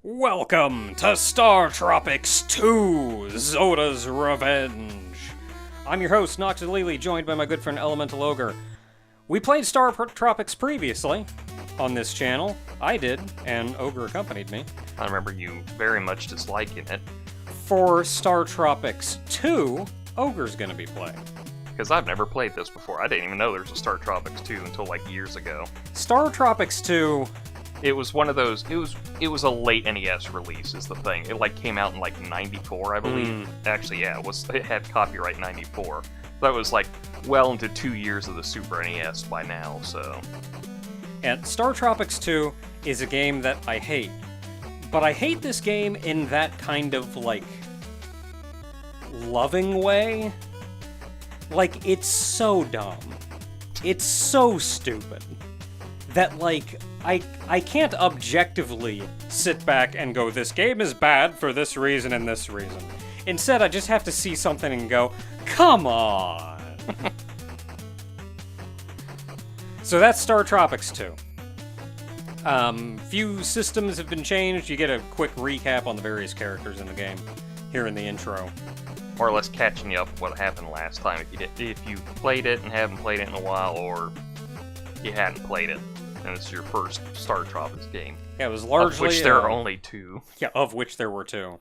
Welcome to StarTropics 2, Zoda's Revenge. I'm your host, Noxalili, joined by my good friend Elemental Ogre. We played StarTropics previously on this channel. I did, and Ogre accompanied me. I remember you very much disliking it. For StarTropics 2, Ogre's gonna be playing. Because I've never played this before. I didn't even know there was a StarTropics 2 until like years ago. StarTropics 2... It was one of those, it was a late NES release is the thing. It like came out in like 94, I believe. Actually, yeah, it had copyright 94. That was like well into 2 years of the Super NES by now, so... And StarTropics 2 is a game that I hate. But I hate this game in that kind of, like, loving way. Like, it's so dumb. It's so stupid. That, like, I can't objectively sit back and go, this game is bad for this reason and this reason. Instead, I just have to see something and go, come on! So that's StarTropics 2. Few systems have been changed. You get a quick recap on the various characters in the game here in the intro. More or less catching you up with what happened last time if you played it and haven't played it in a while, or you hadn't played it. And it's your first StarTropics game. Yeah, it was largely... Of which there are only 2. Yeah, of which there were 2.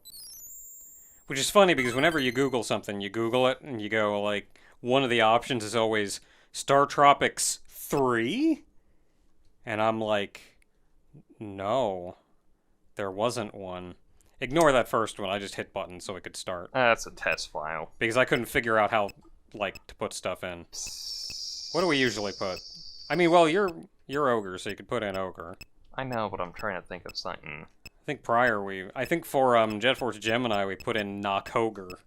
Which is funny, because whenever you Google something, you Google it, and you go, like, one of the options is always StarTropics 3? And I'm like, no, there wasn't one. Ignore that first one, I just hit button so it could start. That's a test file. Because I couldn't figure out how, like, to put stuff in. What do we usually put? I mean, well, you're Ogre, so you could put in Ogre. I know, but I'm trying to think of something. I think for Jet Force Gemini, we put in Knock Ogre.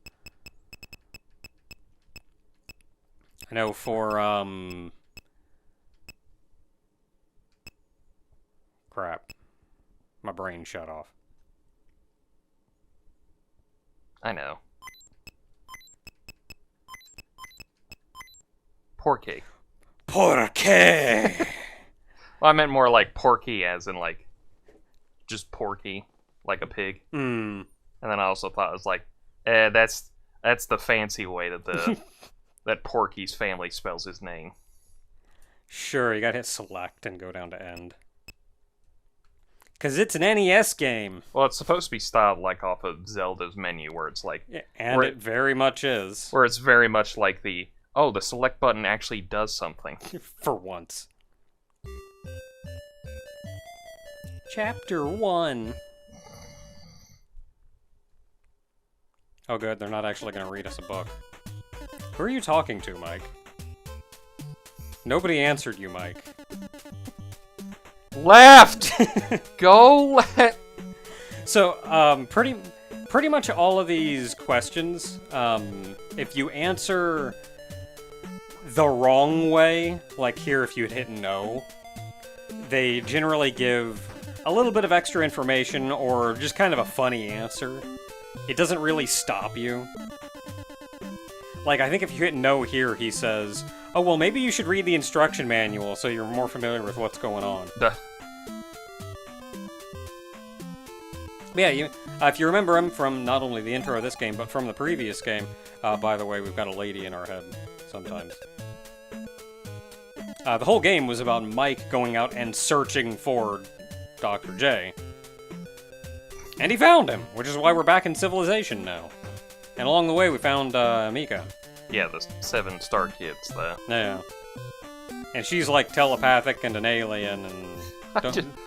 I know for, crap. My brain shut off. I know. Porky. Porky! Well, I meant more like Porky, as in like just Porky, like a pig. Hmm. And then I also thought it was like, that's the fancy way that that Porky's family spells his name. Sure, you gotta hit select and go down to end. Because it's an NES game. Well, it's supposed to be styled like off of Zelda's menu, where it's like... Yeah, and it very much is. Where it's very much like the select button actually does something. For once. Chapter 1. Oh good, they're not actually going to read us a book. Who are you talking to, Mike? Nobody answered you, Mike. Left! Go left! So, pretty much all of these questions, if you answer the wrong way, like here if you had hit no, they generally give a little bit of extra information or just kind of a funny answer. It doesn't really stop you. Like, I think if you hit no here, he says, oh, well, maybe you should read the instruction manual so you're more familiar with what's going on. Duh. Yeah, if you remember him from not only the intro of this game, but from the previous game, by the way, we've got a lady in our head sometimes. The whole game was about Mike going out and searching for Dr. J. And he found him, which is why we're back in civilization now. And along the way, we found Mika. Yeah, the 7 star kids, though. Yeah. And she's like telepathic and an alien, and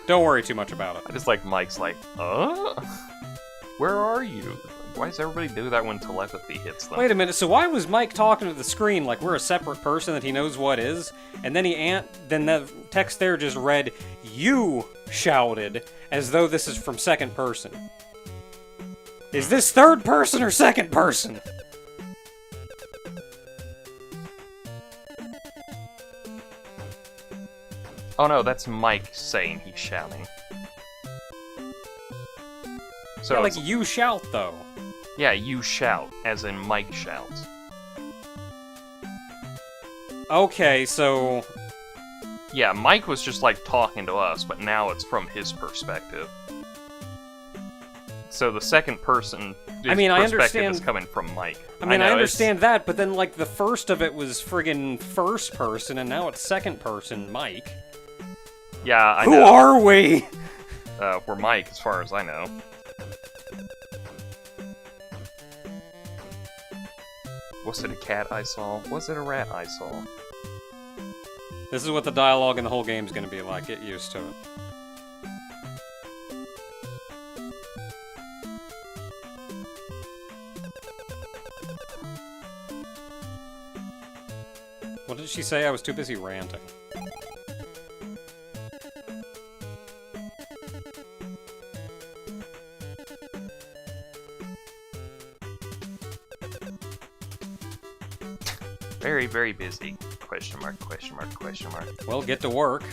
don't worry too much about it. I just like Mike's like, where are you? Why does everybody do that when telepathy hits them? Wait a minute, so why was Mike talking to the screen like we're a separate person that he knows what is? And then then the text there just read, you shouted, as though this is from second person. Is this third person or second person? Oh no, that's Mike saying he's shouting. So yeah, like you shout, though. Yeah, you shout, as in Mike shouts. Okay, so... Yeah, Mike was just like talking to us, but now it's from his perspective. So the second person, I mean, I perspective understand. is coming from Mike. I mean, know, I it's- understand that, but then like the first of it was friggin' first person, and now it's second person, Mike. Yeah, I Who know. are we? We're Mike, as far as I know. Was it a cat I saw? Was it a rat I saw? This is what the dialogue in the whole game's gonna be like. Get used to it. What did she say? I was too busy ranting. Very, very busy. Question mark, question mark, question mark. Well, get to work.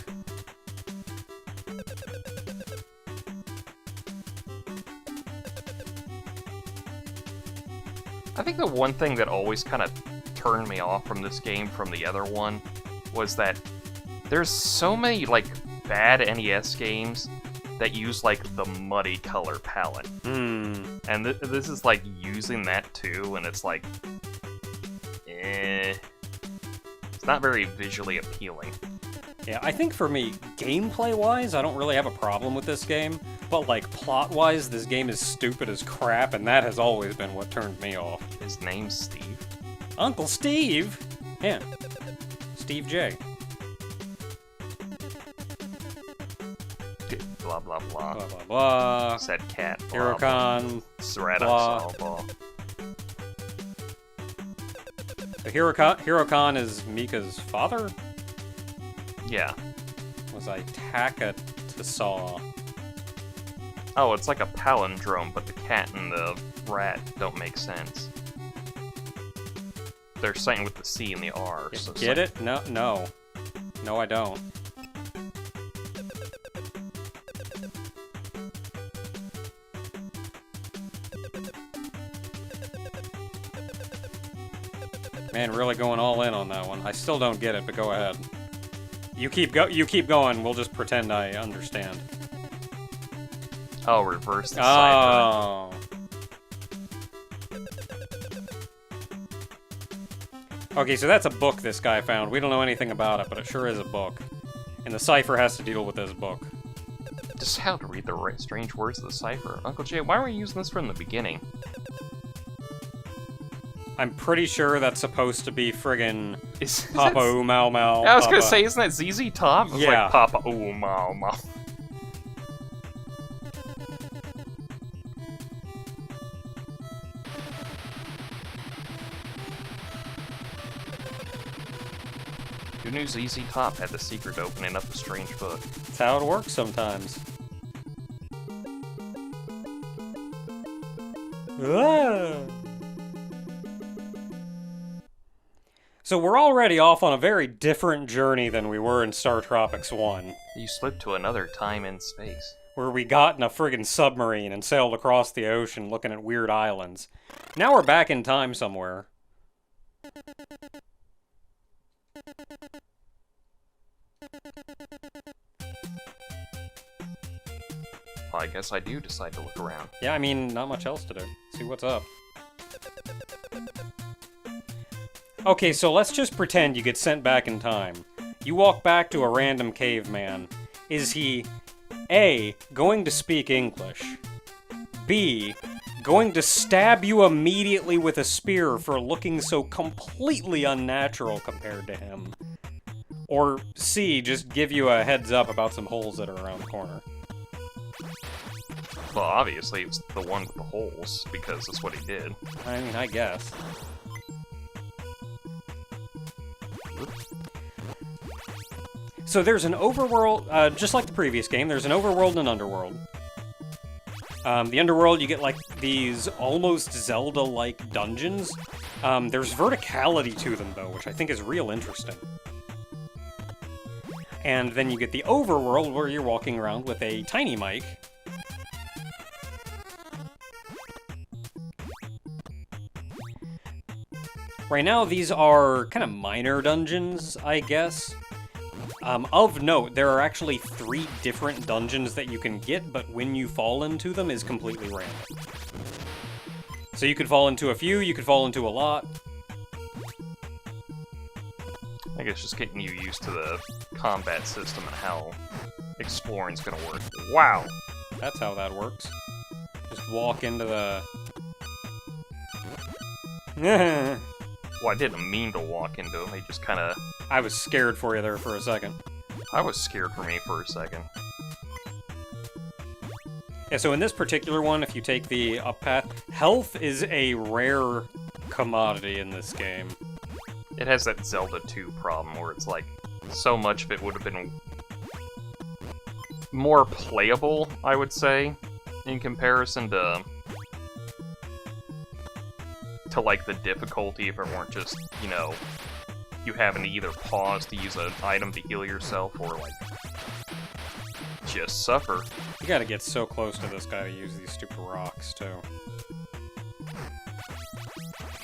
I think the one thing that always kind of turned me off from this game from the other one was that there's so many, like, bad NES games that use, like, the muddy color palette. And this is, like, using that, too, and it's like... It's not very visually appealing. Yeah, I think for me, gameplay-wise, I don't really have a problem with this game. But, like, plot-wise, this game is stupid as crap, and that has always been what turned me off. His name's Steve. Uncle Steve! Yeah. Steve J. Blah, blah, blah. Blah, blah, blah. Said cat. Blah, Hirocon. Threat blah. I saw, blah. The Hirocon is Mika's father? Yeah. Was I Takatasaw? Oh, it's like a palindrome, but the cat and the rat don't make sense. They're something with the C and the R. So Get it? No, no. No, I don't. Man, really going all in on that one. I still don't get it, but go ahead. You keep going. We'll just pretend I understand. Oh, reverse the cipher. Oh. Okay, so that's a book this guy found. We don't know anything about it, but it sure is a book. And the cipher has to deal with this book. Just how to read the strange words of the cipher. Uncle Jay, why were you using this from the beginning? I'm pretty sure that's supposed to be friggin' Is Papa that- Ooh Mau Mau. I was gonna Papa. say, isn't that ZZ Top? It's Yeah. like Papa Ooh Mau Mau. Who knew ZZ Top had the secret to opening up a strange book? That's how it works sometimes. Ah. So we're already off on a very different journey than we were in StarTropics 1, You slipped to another time and space. where we got in a friggin' submarine and sailed across the ocean looking at weird islands. Now we're back in time somewhere. Well, I guess I do decide to look around. Yeah, I mean, not much else to do. See what's up. Okay, so let's just pretend you get sent back in time. You walk back to a random caveman. Is he A, going to speak English? B, going to stab you immediately with a spear for looking so completely unnatural compared to him? Or C, just give you a heads up about some holes that are around the corner? Well, obviously, it's the one with the holes, because that's what he did. I mean, I guess. So there's an overworld, just like the previous game, there's an overworld and an underworld. The underworld, you get, like, these almost Zelda-like dungeons. There's verticality to them, though, which I think is real interesting. And then you get the overworld, where you're walking around with a tiny mic. Right now, these are kind of minor dungeons, I guess. Of note, there are actually 3 different dungeons that you can get, but when you fall into them is completely random. So you could fall into a few, you could fall into a lot. I think it's just getting you used to the combat system and how exploring's gonna work. Wow! That's how that works. Just walk into the... Well, I didn't mean to walk into them, they just kinda... I was scared for you there for a second. I was scared for me for a second. Yeah, so in this particular one, if you take the up path, health is a rare commodity in this game. It has that Zelda 2 problem where it's like, so much of it would have been more playable, I would say, in comparison to like the difficulty if it weren't just, you know, you having to either pause to use an item to heal yourself or like just suffer. You gotta get so close to this guy to use these stupid rocks, too.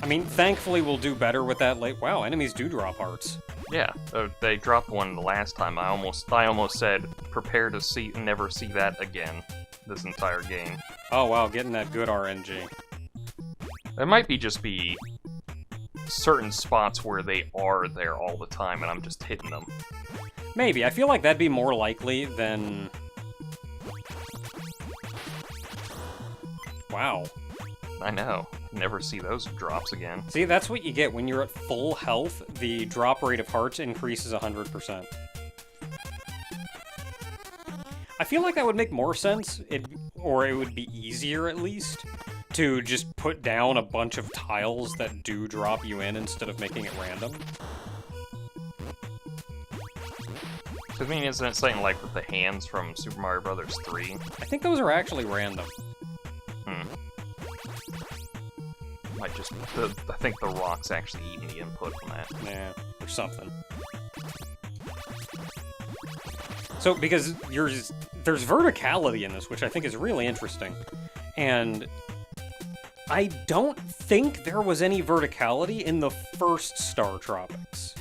I mean, thankfully we'll do better with that late... Wow, enemies do drop hearts. Yeah, they dropped one the last time. I almost said, prepare to never see that again this entire game. Oh wow, getting that good RNG. There might just be certain spots where they are there all the time and I'm just hitting them. Maybe. I feel like that'd be more likely than... Wow. I know. Never see those drops again. See, that's what you get when you're at full health. The drop rate of hearts increases 100%. I feel like that would make more sense, or it would be easier at least, to just put down a bunch of tiles that do drop you in instead of making it random. I mean, isn't it something like with the hands from Super Mario Bros. 3? I think those are actually random. Might just... I think the rock's actually eating the input from that. Yeah, or something. So, because there's verticality in this, which I think is really interesting. And I don't think there was any verticality in the first StarTropics.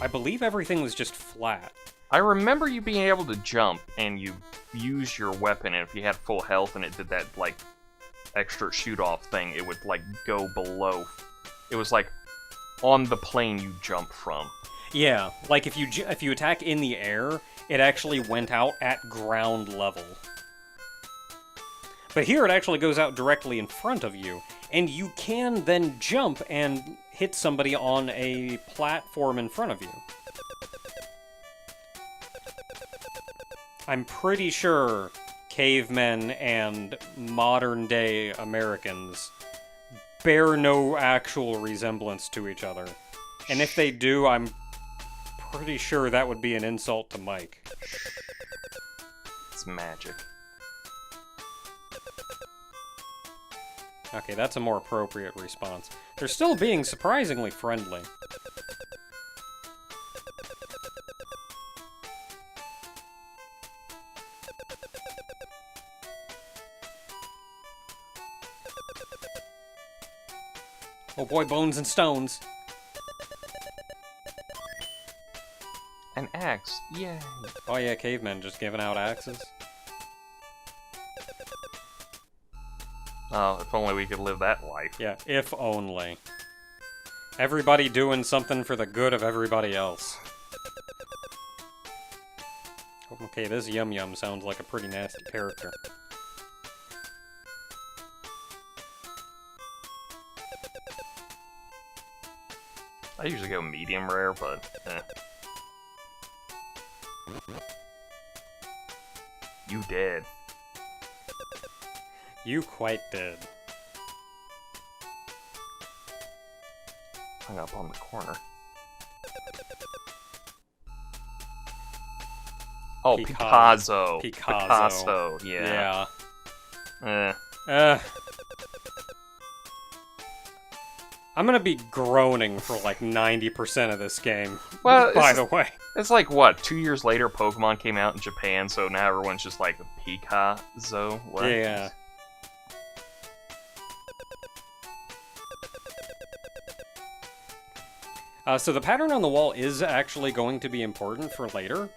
I believe everything was just flat. I remember you being able to jump, and you use your weapon, and if you had full health and it did that, like, extra shoot-off thing, it would, like, go below. It was, like, on the plane you jump from. Yeah, like, if you attack in the air, it actually went out at ground level. But here it actually goes out directly in front of you, and you can then jump and hit somebody on a platform in front of you. I'm pretty sure cavemen and modern-day Americans bear no actual resemblance to each other. And if they do, I'm pretty sure that would be an insult to Mike. It's magic. Okay, that's a more appropriate response. They're still being surprisingly friendly. Oh boy, bones and stones. An axe, yay! Oh yeah, cavemen just giving out axes. Oh, if only we could live that life. Yeah, if only. Everybody doing something for the good of everybody else. Okay, this Yum Yum sounds like a pretty nasty character. I usually go medium rare, but eh. You dead. You quite did. Hung up on the corner. Oh, Picasso. Picasso, yeah. Yeah. I'm gonna be groaning for like 90% of this game, well, by the way. It's like, what, 2 years later Pokemon came out in Japan, so now everyone's just like, Picasso? What? Yeah. So the pattern on the wall is actually going to be important for later,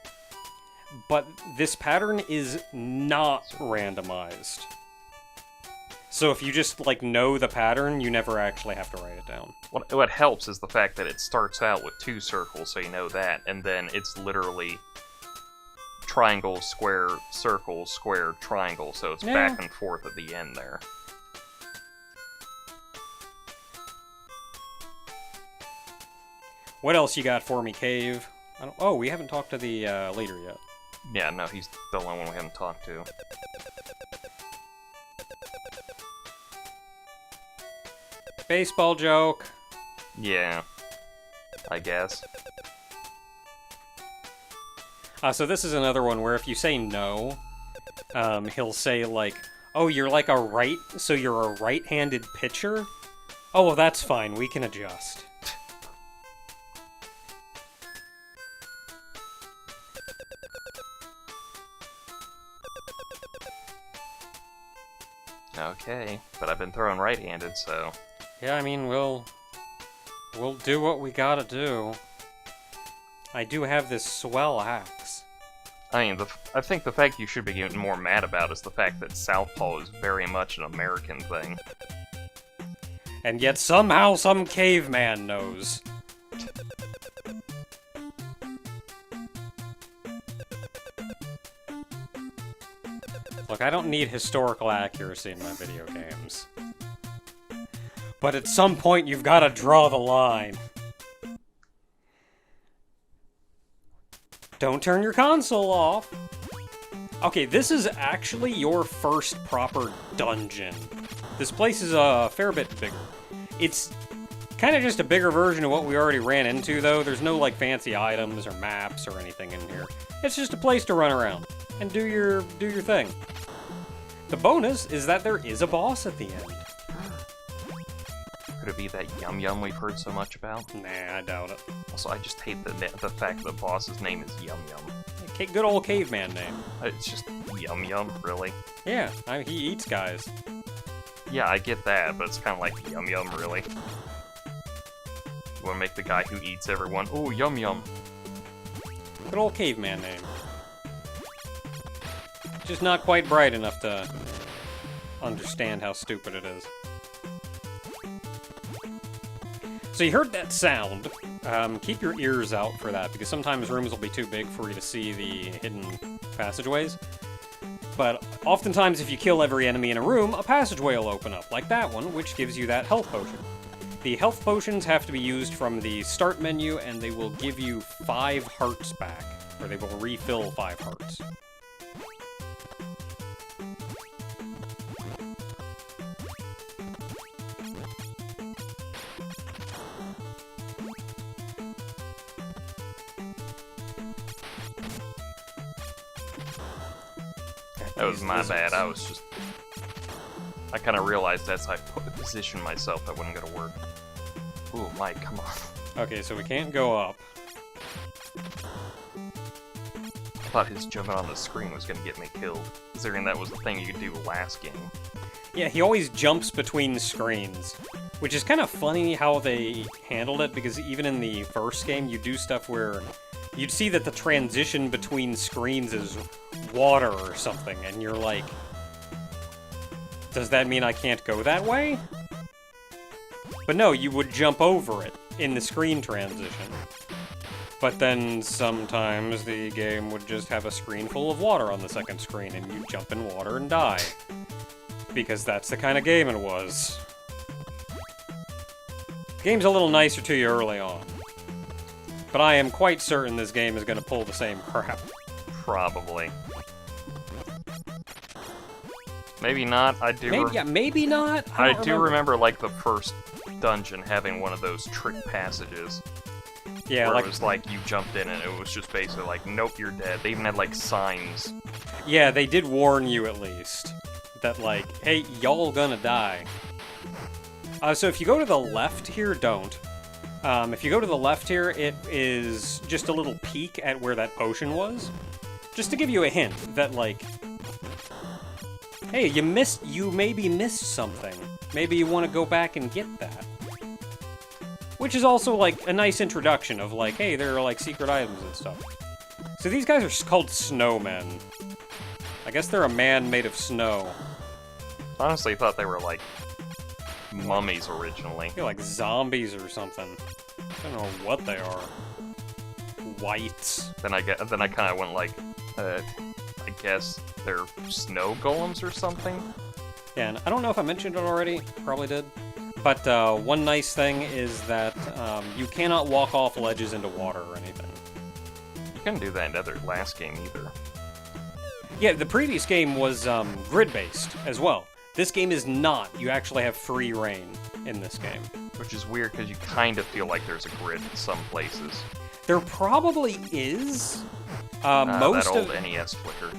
but this pattern is not randomized. So if you just, like, know the pattern, you never actually have to write it down. What helps is the fact that it starts out with 2 circles, so you know that, and then it's literally triangle, square, circle, square, triangle, so it's back and forth at the end there. What else you got for me, Cave? Oh, we haven't talked to the leader yet. Yeah, no, he's the only one we haven't talked to. Baseball joke. Yeah, I guess. So this is another one where if you say no, he'll say like, oh, you're like a right, so you're a right-handed pitcher? Oh, well, that's fine, we can adjust. Okay, but I've been throwing right-handed, so... Yeah, I mean, we'll do what we gotta do. I do have this swell axe. I mean, I think the fact you should be getting more mad about is the fact that Southpaw is very much an American thing. And yet somehow some caveman knows. Look, I don't need historical accuracy in my video games. But at some point, you've got to draw the line. Don't turn your console off. Okay, this is actually your first proper dungeon. This place is a fair bit bigger. It's kind of just a bigger version of what we already ran into, though. There's no, like, fancy items or maps or anything in here. It's just a place to run around and do your thing. The bonus is that there is a boss at the end. Could it be that Yum Yum we've heard so much about? Nah, I doubt it. Also, I just hate the fact that the boss's name is Yum Yum. Good old caveman name. It's just Yum Yum, really? Yeah, he eats guys. Yeah, I get that, but it's kind of like Yum Yum, really. You want to make the guy who eats everyone, ooh, Yum Yum. Good old caveman name. Just not quite bright enough to understand how stupid it is. So you heard that sound. Keep your ears out for that, because sometimes rooms will be too big for you to see the hidden passageways. But oftentimes if you kill every enemy in a room, a passageway will open up, like that one, which gives you that health potion. The health potions have to be used from the start menu, and they will give you 5 hearts back, or they will refill 5 hearts. That was my bad. I kind of realized as I positioned myself that wasn't gonna work. Ooh, Mike, come on. Okay, so we can't go up. I thought his jumping on the screen was gonna get me killed, considering that was the thing you could do last game. Yeah, he always jumps between screens, which is kind of funny how they handled it, because even in the first game, you do stuff where you'd see that the transition between screens is water or something, and you're like, does that mean I can't go that way? But no, you would jump over it in the screen transition. But then sometimes the game would just have a screen full of water on the second screen, and you jump in water and die. Because that's the kind of game it was. The game's a little nicer to you early on. But I am quite certain this game is going to pull the same crap. Probably. Maybe not. Maybe not. I do remember like the first dungeon having one of those trick passages. Yeah, where like it was like you jumped in and it was just basically like, nope, you're dead. They even had like signs. Yeah, they did warn you at least that like, hey, y'all gonna die. So if you go to the left here, don't. If you go to the left here, it is just a little peek at where that potion was. Just to give you a hint that, like, hey, you maybe missed something. Maybe you want to go back and get that. Which is also, like, a nice introduction of, like, hey, there are, like, secret items and stuff. So these guys are called snowmen. I guess they're a man made of snow. Honestly, I thought they were, like, mummies originally. They're like zombies or something. I don't know what they are. Whites. Then I kind of went like, I guess they're snow golems or something? Yeah, and I don't know if I mentioned it already. Probably did. But one nice thing is that you cannot walk off ledges into water or anything. You couldn't do that in the last game either. Yeah, the previous game was grid-based as well. This game is not. You actually have free reign in this game. Which is weird because you kind of feel like there's a grid in some places. There probably is. That old NES flicker.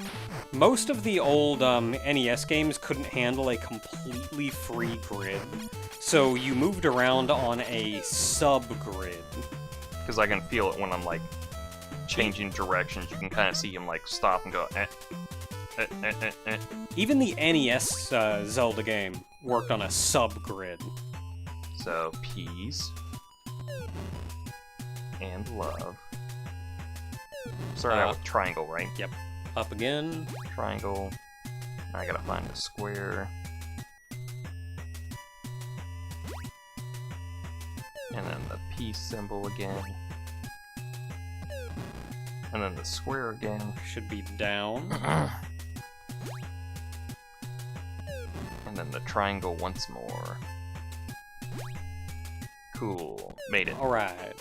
Most of the old NES games couldn't handle a completely free grid, so you moved around on a sub-grid. Because I can feel it when I'm, like, changing directions. You can kind of see him, like, stop and go, Even the NES Zelda game worked on a sub-grid. So, peace. And love. Start out with triangle, right? Yep. Up again. Triangle. I gotta find a square. And then the peace symbol again. And then the square again. Should be down. And then the triangle once more. Cool. Made it. Alright.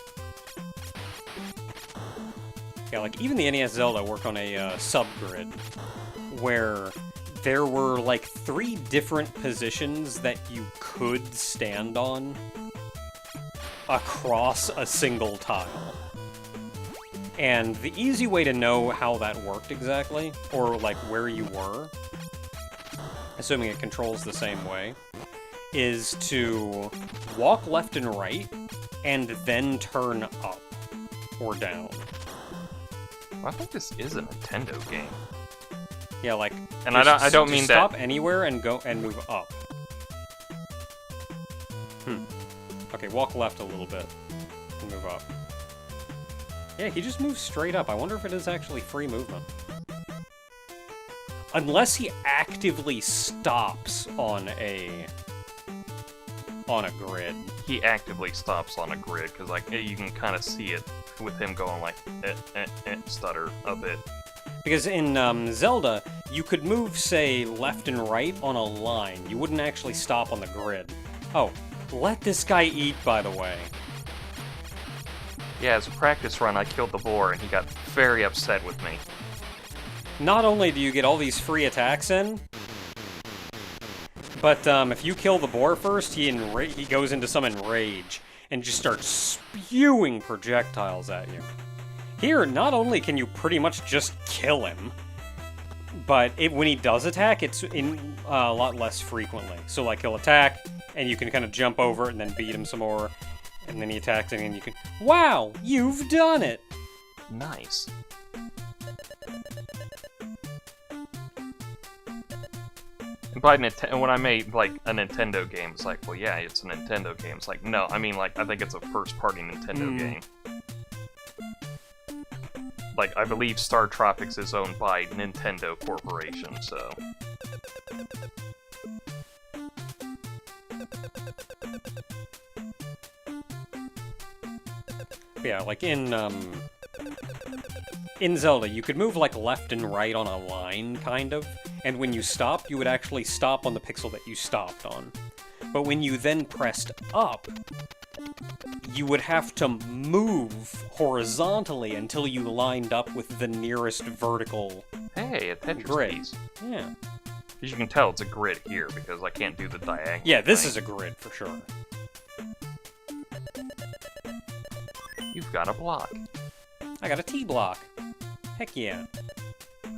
Yeah, like, even the NES Zelda worked on a subgrid, where there were, like, 3 different positions that you could stand on across a single tile. And the easy way to know how that worked exactly, or, like, where you were, assuming it controls the same way, is to walk left and right, and then turn up or down. I think this is a Nintendo game. Yeah, like, and I don't mean stop that. anywhere and go and move up. Okay, walk left a little bit and move up. Yeah, he just moves straight up. I wonder if it is actually free movement. Unless he actively stops on a grid. He actively stops on a grid because, like, you can kind of see it with him going like stutter a bit. Because in Zelda, you could move, say, left and right on a line. You wouldn't actually stop on the grid. Oh, let this guy eat, by the way. Yeah, as a practice run, I killed the boar, and he got very upset with me. Not only do you get all these free attacks in, but if you kill the boar first, he goes into some enrage and just starts spewing projectiles at you. Here, not only can you pretty much just kill him, but when he does attack, it's in a lot less frequently. So, like, he'll attack, and you can kind of jump over it and then beat him some more, and then he attacks, and you can... Wow! You've done it! Nice. And when I made, like, a Nintendo game, it's like, well, yeah, it's a Nintendo game. It's like, no, I mean, like, I think it's a first-party Nintendo game. Like, I believe StarTropics is owned by Nintendo Corporation, so... Yeah, like in Zelda, you could move, like, left and right on a line, kind of, and when you stop, you would actually stop on the pixel that you stopped on. But when you then pressed up, you would have to move horizontally until you lined up with the nearest vertical Hey, a Tetris grid. piece. Yeah. As you can tell, it's a grid here, because I can't do the diagonal Yeah, this thing. is a grid, for sure. You've got a block. I got a T-block. Heck yeah.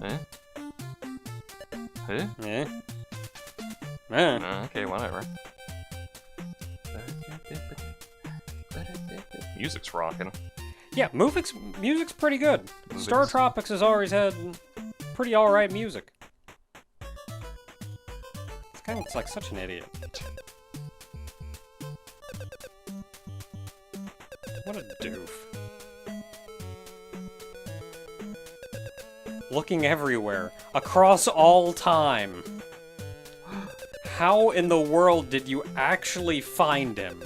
Huh? Huh? Eh. Okay, whatever. Music's rocking. Yeah, music's pretty good. Music's- StarTropics has always had pretty alright music. This guy looks like such an idiot. What a doof. Looking everywhere, across all time. How in the world did you actually find him?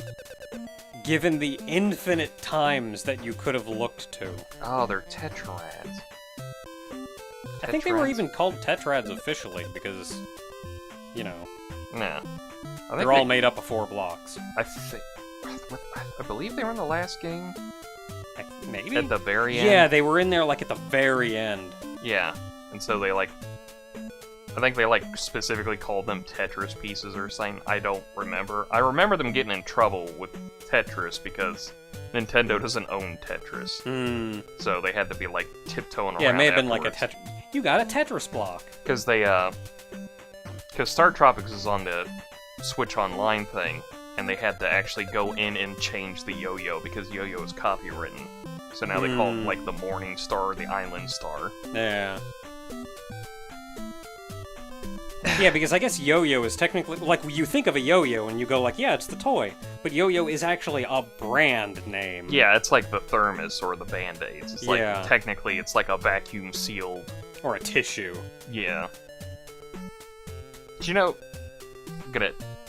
Given the infinite times that you could have looked to. Oh, they're tetrads. I think they were even called tetrads officially because, you know, Nah. they're all made up of 4 blocks. I believe they were in the last game. Maybe? At the very end. Yeah, they were in there like at the very end. Yeah, and so they like, I think they like specifically called them Tetris pieces or something. I don't remember. I remember them getting in trouble with Tetris because Nintendo doesn't own Tetris. So they had to be like tiptoeing around. Yeah, it may have been afterwards. like a You got a Tetris block. Because they, because StarTropics is on the Switch Online thing, and they had to actually go in and change the yo-yo because yo-yo is copywritten. So now they call it like the Morning Star or the Island Star. Yeah. Yeah, because I guess yo-yo is technically, like, you think of a yo-yo and you go like, yeah, it's the toy. But yo-yo is actually a brand name. Yeah, it's like the Thermos or the Band-Aids. It's like, Yeah. technically, it's like a vacuum-sealed... Or a tissue. Yeah. Do you know...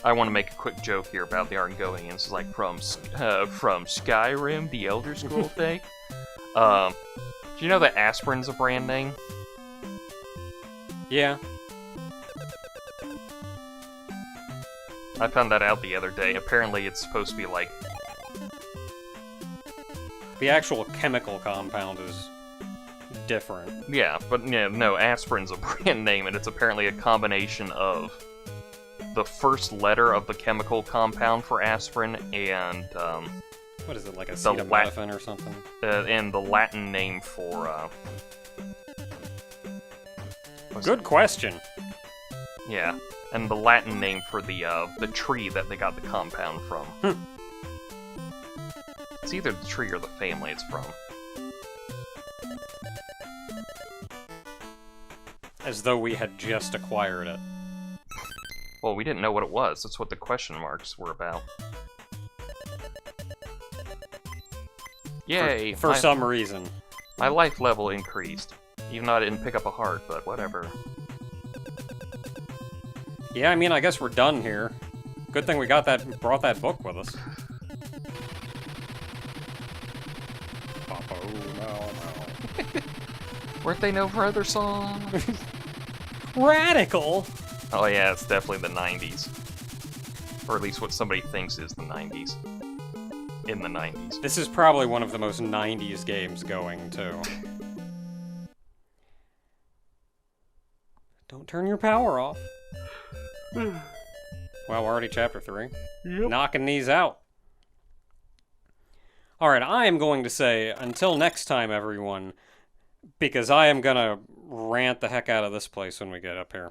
I want to make a quick joke here about the Argonians. It's like from Skyrim, the Elder Scroll thing. Do you know that aspirin's a brand name? Yeah. I found that out the other day. Apparently it's supposed to be like... The actual chemical compound is different. Yeah, but yeah, no, aspirin's a brand name, and it's apparently a combination of the first letter of the chemical compound for aspirin and, What is it, like acetaminophen or something? and the Latin name for, Good question. Yeah, and the Latin name for the tree that they got the compound from. It's either the tree or the family it's from. As though we had just acquired it. Well, we didn't know what it was. That's what the question marks were about. Yay! For some reason. My life level increased. Even though I didn't pick up a heart, but whatever. Yeah, I mean, I guess we're done here. Good thing we brought that book with us. Papa, no. Weren't they known for other songs? Radical! Oh yeah, it's definitely the 90s. Or at least what somebody thinks is the 90s. In the 90s. This is probably one of the most 90s games going, too. Don't turn your power off. Well, we're already chapter 3. Yep. Knocking these out. Alright, I am going to say, until next time, everyone, because I am gonna rant the heck out of this place when we get up here.